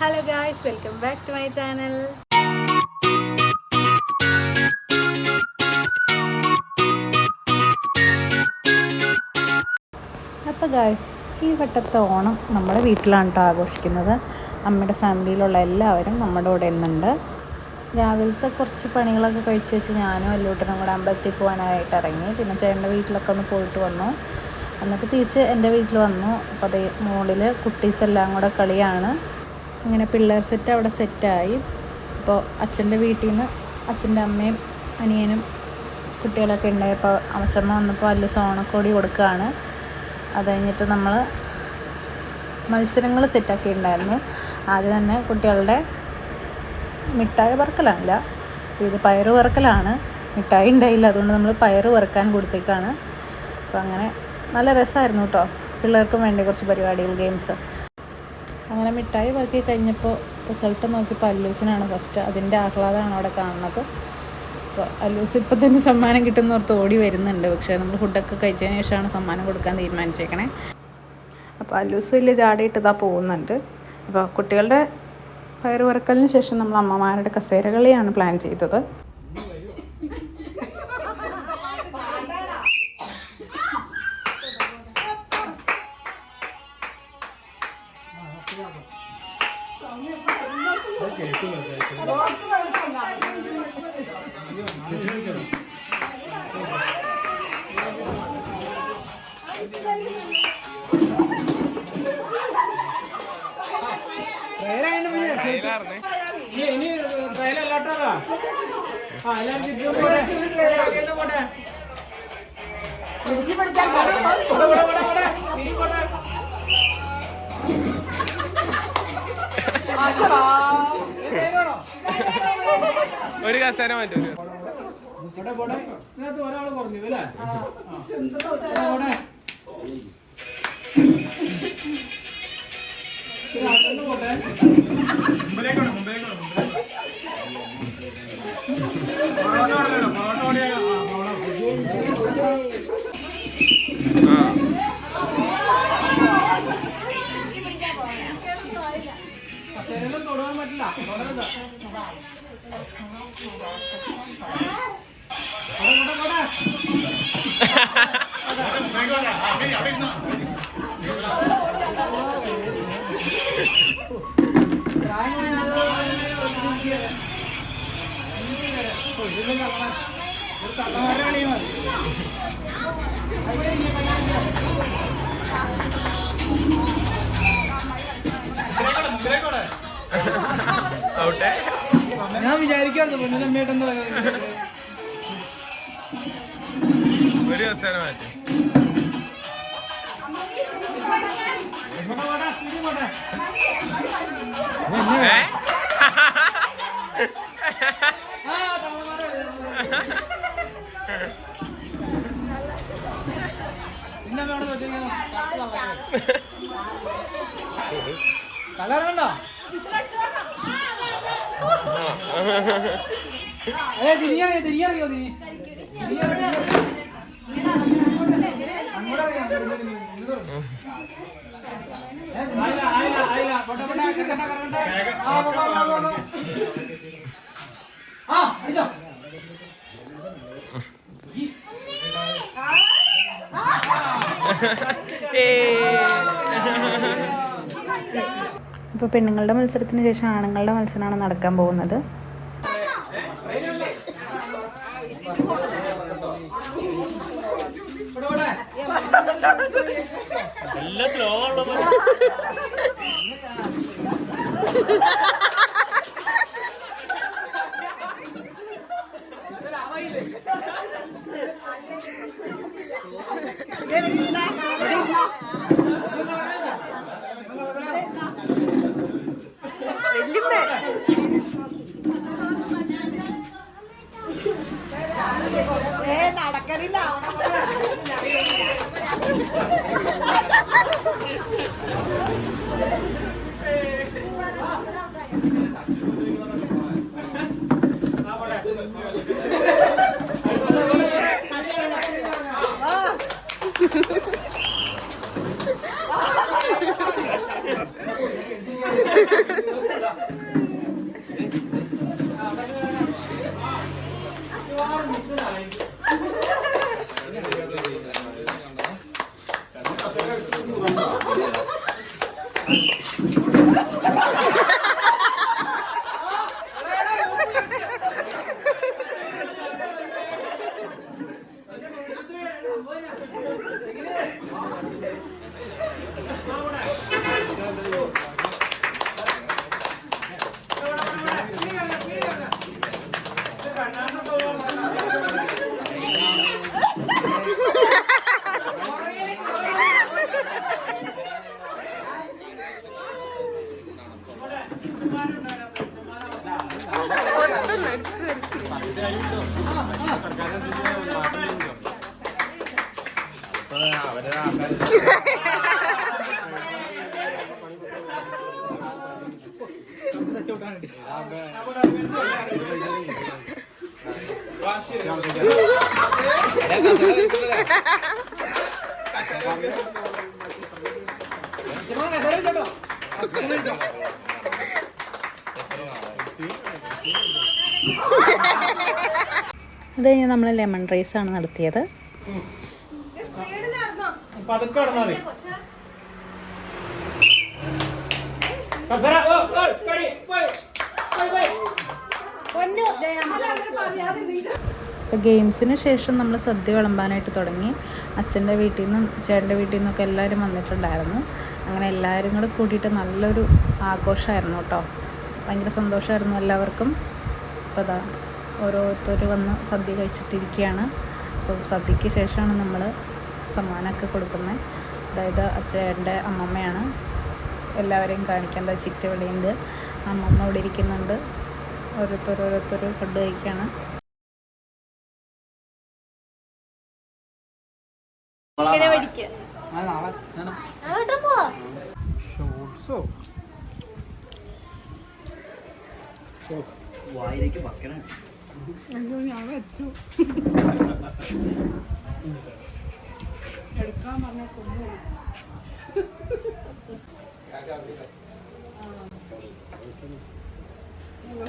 Hello guys, welcome back to my channel. അപ്പോൾ guys, ഈ വട്ടത്തെ ഓണം നമ്മുടെ വീട്ടിലാണ് കേട്ടോ ആഘോഷിക്കുന്നത്. അമ്മയുടെ ഫാമിലിയിലുള്ള എല്ലാവരും നമ്മുടെ കൂടെ ഇന്നുണ്ട്. രാവിലത്തെ കുറച്ച് പണികളൊക്കെ കഴിച്ച് വെച്ച് ഞാനും അല്ലൂട്ടനും കൂടെ അമ്പലത്തിൽ പോകാനായിട്ട് ഇറങ്ങി. പിന്നെ ചേട്ടൻ്റെ വീട്ടിലൊക്കെ ഒന്ന് പോയിട്ട് വന്നു. എന്നിട്ട് തിരിച്ച് എൻ്റെ വീട്ടിൽ വന്നു. അപ്പോൾ അതേ മുകളിൽ കുട്ടീസെല്ലാം കൂടെ കളിയാണ്. അങ്ങനെ പിള്ളേർ സെറ്റ് അവിടെ സെറ്റായി. അപ്പോൾ അച്ഛൻ്റെ വീട്ടിൽ നിന്ന് അച്ഛൻ്റെ അമ്മയും അനിയനും കുട്ടികളൊക്കെ ഉണ്ടായപ്പോൾ അമ്മച്ചമ്മ വന്നപ്പോൾ വലിയ സോണക്കോടി കൊടുക്കുകയാണ്. അത് കഴിഞ്ഞിട്ട് നമ്മൾ മത്സരങ്ങൾ സെറ്റാക്കി ഉണ്ടായിരുന്നു. ആദ്യം തന്നെ കുട്ടികളുടെ മിഠായി വറുക്കലല്ല, ഇത് പയറ് വറുക്കലാണ്. മിഠായി ഉണ്ടായില്ല, അതുകൊണ്ട് നമ്മൾ പയറ് വറുക്കാൻ കൊടുത്തേക്കാണ്. അപ്പോൾ അങ്ങനെ നല്ല രസമായിരുന്നു കേട്ടോ. പിള്ളേർക്കും വേണ്ടി കുറച്ച് പരിപാടികൾ, ഗെയിംസ്. അങ്ങനെ മിഠായി വറുക്കി കഴിഞ്ഞപ്പോൾ റിസൾട്ട് നോക്കിയപ്പോൾ അല്ലൂസിനാണ് ഫസ്റ്റ്. അതിൻ്റെ ആഹ്ലാദമാണ് അവിടെ കാണുന്നത്. അപ്പോൾ അല്ലൂസ് ഇപ്പം തന്നെ സമ്മാനം കിട്ടുന്നോർത്ത് ഓടി വരുന്നുണ്ട്. പക്ഷേ നമ്മൾ ഫുഡൊക്കെ കഴിച്ചതിന് ശേഷമാണ് സമ്മാനം കൊടുക്കാൻ തീരുമാനിച്ചേക്കണേ. അപ്പോൾ അല്ലൂസ് വലിയ ജാടിയിട്ടതാ പോകുന്നുണ്ട്. അപ്പോൾ കുട്ടികളുടെ പയറ് വറുക്കലിന് ശേഷം നമ്മൾ അമ്മമാരുടെ കസേര കളിയാണ് പ്ലാൻ ചെയ്തത്. ഒരു കസേര മാറ്റും. ഒരാൾ കുറഞ്ഞു അല്ലേ? തൊടാൻ പറ്റില്ല. ഞാൻ വിചാരിക്കാറുണ്ട് പൊന്നിനമ്മേട്ടെന്ന് ഒരു കസേര മാറ്റി. കലറുണ്ടോ? അതെ തിരിഞ്ഞറിയോ? ഇപ്പോൾ പെണ്ണുങ്ങളുടെ മത്സരത്തിന് ശേഷം ആണുങ്ങളുടെ മത്സരമാണ് നടക്കാൻ പോകുന്നത്. നടക്കണില്ല. അത് കഴിഞ്ഞ് നമ്മൾ ലെമൺ റൈസാണ് നടത്തിയത്. ഇപ്പോൾ ഗെയിംസിന് ശേഷം നമ്മൾ സദ്യ വിളമ്പാനായിട്ട് തുടങ്ങി. അച്ഛൻ്റെ വീട്ടിൽ നിന്നും ചേട്ടൻ്റെ വീട്ടിൽ നിന്നൊക്കെ എല്ലാവരും വന്നിട്ടുണ്ടായിരുന്നു. അങ്ങനെ എല്ലാവരും കൂടെ കൂട്ടിയിട്ട് നല്ലൊരു ആഘോഷമായിരുന്നു കേട്ടോ. ഭയങ്കര സന്തോഷമായിരുന്നു എല്ലാവർക്കും. അപ്പോൾ അതാ ഓരോരുത്തർ വന്ന് സദ്യ കഴിച്ചിട്ടിരിക്കുകയാണ്. അപ്പോൾ സദ്യക്ക് ശേഷമാണ് നമ്മൾ സമ്മാനമൊക്കെ കൊടുക്കുന്നത്. അതായത് ചേട്ടൻ്റെ അമ്മമ്മയാണ് എല്ലാവരെയും കാണിക്കേണ്ട. ചുറ്റുവളിയുണ്ട്, അമ്മമ്മ ഇവിടെ ഇരിക്കുന്നുണ്ട്. ഓരോരുത്തർ ഫുഡ് കഴിക്കുകയാണ്. വായിലേക്ക് വയ്ക്കണം. ഞാൻ വെച്ചു എടുക്കാൻ പറഞ്ഞ കൊന്നു.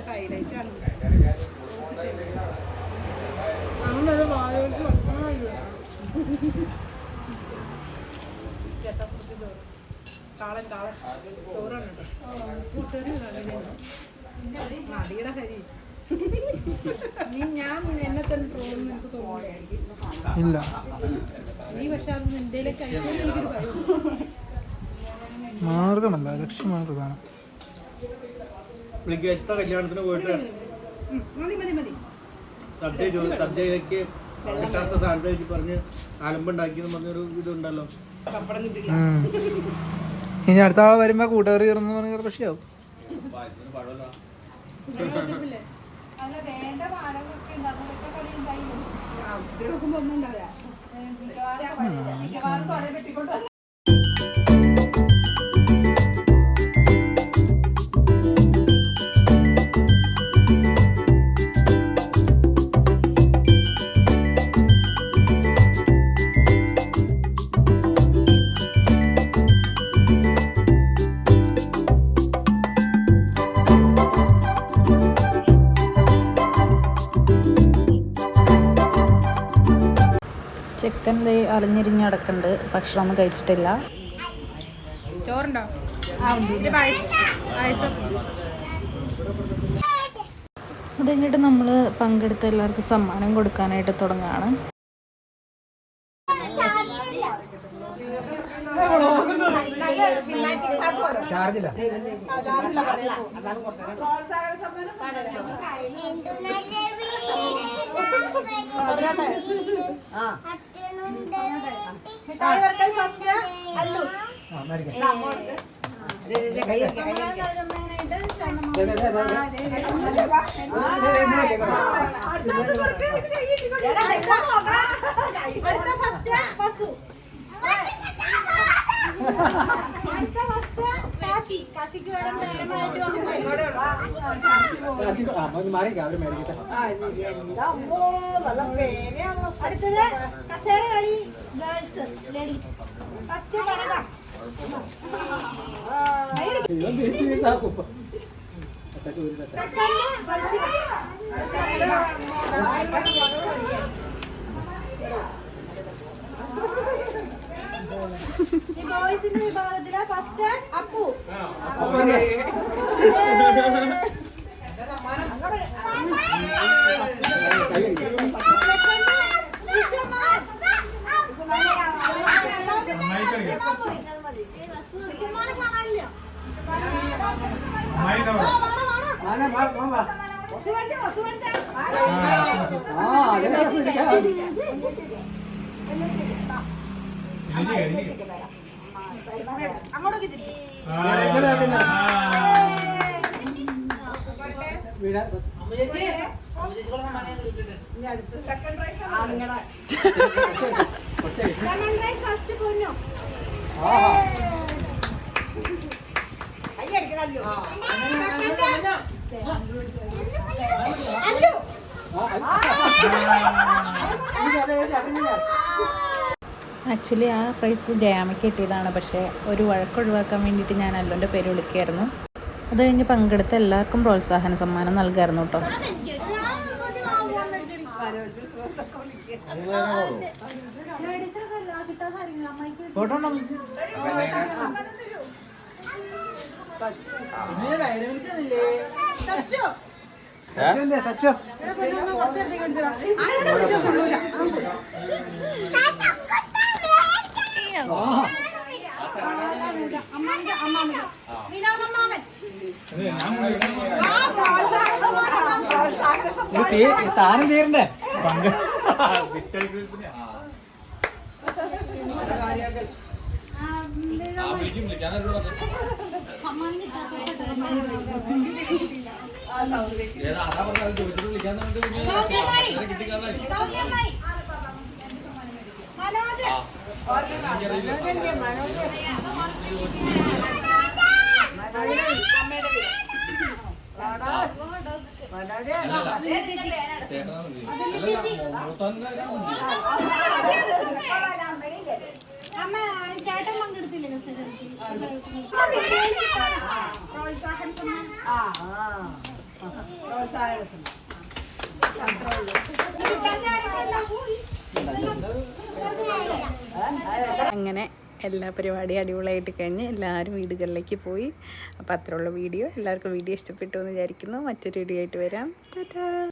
ഹൈലൈറ്റ് ആണ്. അങ്ങനെ വായോട്ട് കാളൻ ചോറാണ് നദിയുടെ ഹരി. ഞാൻ എന്നെ തന്നെ തോന്നുന്നു എനിക്ക് തോന്നുന്നില്ല. നീ പക്ഷെ അത് നിന്റെയിലേക്ക് കഴിക്കാൻ എനിക്കൊരു ഭയം. മാർഗമല്ല, ലക്ഷ്യമാർഗമാണ്. കല്യാണത്തിന് പോയിട്ട് സദ്യക്ക് കിട്ടാത്ത സാധനം പറഞ്ഞ് ആലമ്പുണ്ടാക്കിയെന്ന് പറഞ്ഞൊരു ഇതുണ്ടല്ലോ. ഇനി അടുത്ത ആളെ വരുമ്പോ കൂട്ടുകാർ കയറുന്ന പറഞ്ഞ പ്രശ്നമാവും. ആവശ്യത്തിന് നോക്കുമ്പോ ഒന്നും ഉണ്ടാവില്ല. ചെക്കൻ അലഞ്ഞിരിഞ്ഞ് കിടക്കുന്നുണ്ട്. ഭക്ഷണമൊന്നും കഴിച്ചിട്ടില്ല. ചോറുണ്ടോ? അത് കഴിഞ്ഞിട്ട് നമ്മൾ പങ്കെടുത്ത എല്ലാവർക്കും സമ്മാനം കൊടുക്കാനായിട്ട് തുടങ്ങുകയാണ്. അടുത്തത് കസേര കളി ഗേൾസ് ലേഡീസ്. ഫസ്റ്റ് കനക. ഈ ബോയ്സിന്റെ വിഭാഗത്തില് ഫസ്റ്റ് അപ്പു. അങ്ങോട്ടേക്ക് ആക്ച്വലി ആ പ്രൈസ് ജയാമയ്ക്ക് കിട്ടിയതാണ്. പക്ഷേ ഒരു വഴക്കൊഴിവാക്കാൻ വേണ്ടിയിട്ട് ഞാൻ അല്ലുവിൻ്റെ പേര് വിളിക്കുകയായിരുന്നു. അത് കഴിഞ്ഞ് പങ്കെടുത്ത എല്ലാവർക്കും പ്രോത്സാഹന സമ്മാനം നൽകായിരുന്നു കേട്ടോ. സാധനം തീരണ്ടേ അമ്മ ചേട്ടൻ പങ്കെടുത്തില്ലല്ലോ അങ്ങനെ എല്ലാ പരിപാടിയും അടിപൊളിയായിട്ട് കഴിഞ്ഞ് എല്ലാവരും വീടുകളിലേക്ക് പോയി. അപ്പോൾ അത്രയുള്ള വീഡിയോ. എല്ലാവർക്കും വീഡിയോ ഇഷ്ടപ്പെട്ടു എന്ന് വിചാരിക്കുന്നു. മറ്റൊരു വീഡിയോ ആയിട്ട് വരാം. ടാറ്റാ.